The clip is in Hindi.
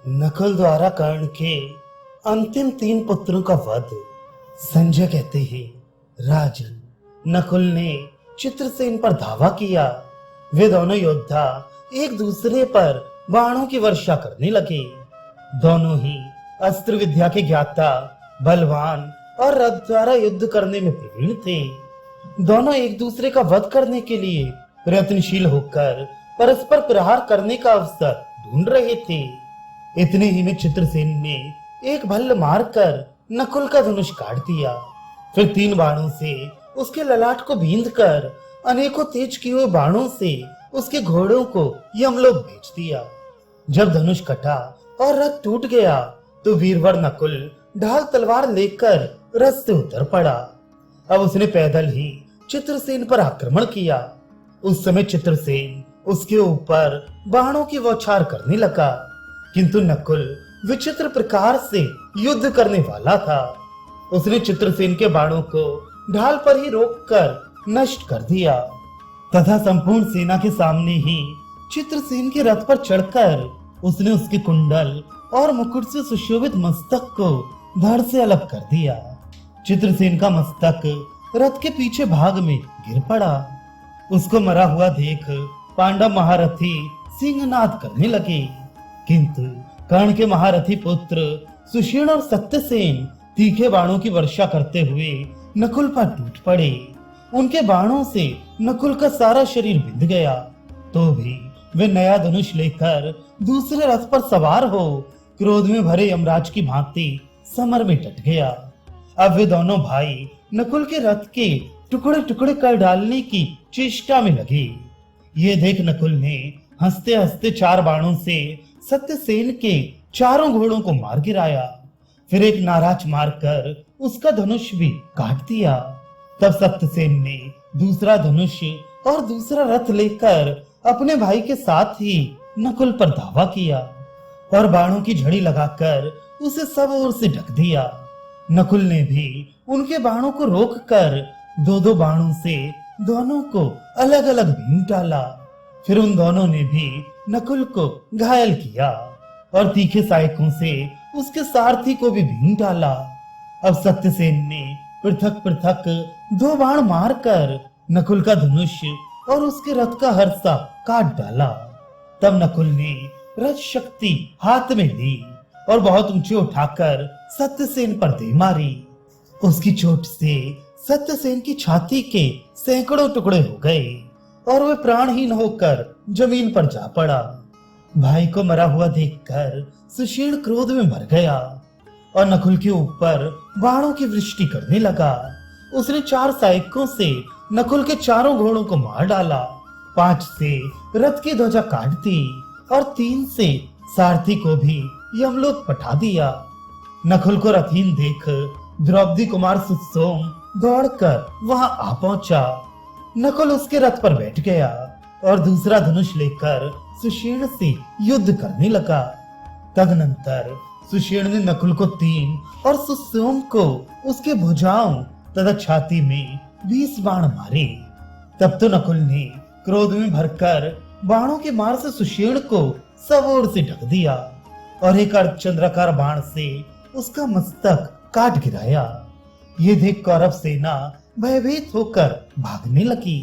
नकुल द्वारा कर्ण के अंतिम 3 पुत्रों का वध। संजय कहते हैं, राजन, नकुल ने चित्रसेन पर धावा किया। वे दोनों योद्धा एक दूसरे पर बाणों की वर्षा करने लगे। दोनों ही अस्त्र विद्या के ज्ञाता, बलवान और रथ द्वारा युद्ध करने में प्रवीण थे। दोनों एक दूसरे का वध करने के लिए प्रयत्नशील होकर परस्पर प्रहार करने का अवसर ढूंढ रहे थे। इतने ही में चित्रसेन ने एक भल्ल मारकर नकुल का धनुष काट दिया। फिर 3 बाणों से उसके ललाट को बींधकर अनेकों तेज किए हुए बाणों से उसके घोड़ों को यमलोक भेज दिया। जब धनुष कटा और रथ टूट गया तो वीरवर नकुल ढाल तलवार लेकर रथ से उतर पड़ा। अब उसने पैदल ही चित्रसेन पर आक्रमण किया। उस समय चित्रसेन उसके ऊपर बाणों की बौछार करने लगा, किंतु नकुल विचित्र प्रकार से युद्ध करने वाला था। उसने चित्रसेन के बाणों को ढाल पर ही रोककर नष्ट कर दिया तथा संपूर्ण सेना के सामने ही चित्रसेन के रथ पर चढ़कर उसने उसके कुंडल और मुकुट से सुशोभित मस्तक को धड़ से अलग कर दिया। चित्रसेन का मस्तक रथ के पीछे भाग में गिर पड़ा। उसको मरा हुआ देख पांडव महारथी सिंहनाद करने लगे, किंतु कर्ण के महारथी पुत्र सुषेण और सत्यसेन तीखे बाणों की वर्षा करते हुए नकुल पर टूट पड़े। उनके बाणों से नकुल का सारा शरीर बिंध गया, तो भी वे नया धनुष लेकर दूसरे रथ पर सवार हो क्रोध में भरे यमराज की भांति समर में डट गया। अब वे दोनों भाई नकुल के रथ के टुकड़े टुकड़े कर डालने की चेष्टा में लगे। ये देख नकुल ने हंसते हंसते 4 बाणों से सत्यसेन के 4 घोड़ों को मार गिराया। फिर एक नाराज मारकर उसका धनुष भी काट दिया। तब सत्यसेन ने दूसरा धनुष और दूसरा रथ लेकर अपने भाई के साथ ही नकुल पर धावा किया और बाणों की झड़ी लगाकर उसे सब ओर से ढक दिया। नकुल ने भी उनके बाणों को रोककर 2-2 बाणों से दोनों को अलग अलग भीन डाला। फिर उन दोनों ने भी नकुल को घायल किया और तीखे सहायकों से उसके सारथी को भी भीन डाला। अब सत्यसेन ने पृथक पृथक 2 बाण मारकर नकुल का धनुष और उसके रथ का हर्षा काट डाला। तब नकुल ने रथ शक्ति हाथ में ली और बहुत ऊंचे उठाकर सत्यसेन पर दे मारी। उसकी चोट से सत्यसेन की छाती के सैकड़ों टुकड़े हो गए और वह प्राणहीन होकर जमीन पर जा पड़ा। भाई को मरा हुआ देखकर सुषेण क्रोध में मर गया और नकुल के ऊपर बाणों की वृष्टि करने लगा। उसने 4 सहायकों से नकुल के 4 घोड़ों को मार डाला, 5 से रथ की ध्वजा काट दी और 3 से सारथी को भी यमलोक पठा दिया। नकुल को रथहीन देख द्रौपदी कुमार सुसोम दौड़कर वहां आ पहुंचा। नकुल उसके रथ पर बैठ गया और दूसरा धनुष लेकर सुषेण से युद्ध करने लगा। तदनंतर सुषेण ने नकुल को 3 और सुसोम को उसके भुजाओं तथा छाती में 20 बाण मारे। तब तो नकुल ने क्रोध में भरकर बाणों के मार से सुषेण को सब ओर से ढक दिया और एक अर्धचंद्राकार बाण से उसका मस्तक काट गिराया। ये देख कौरव सेना भयभीत होकर भागने लगी।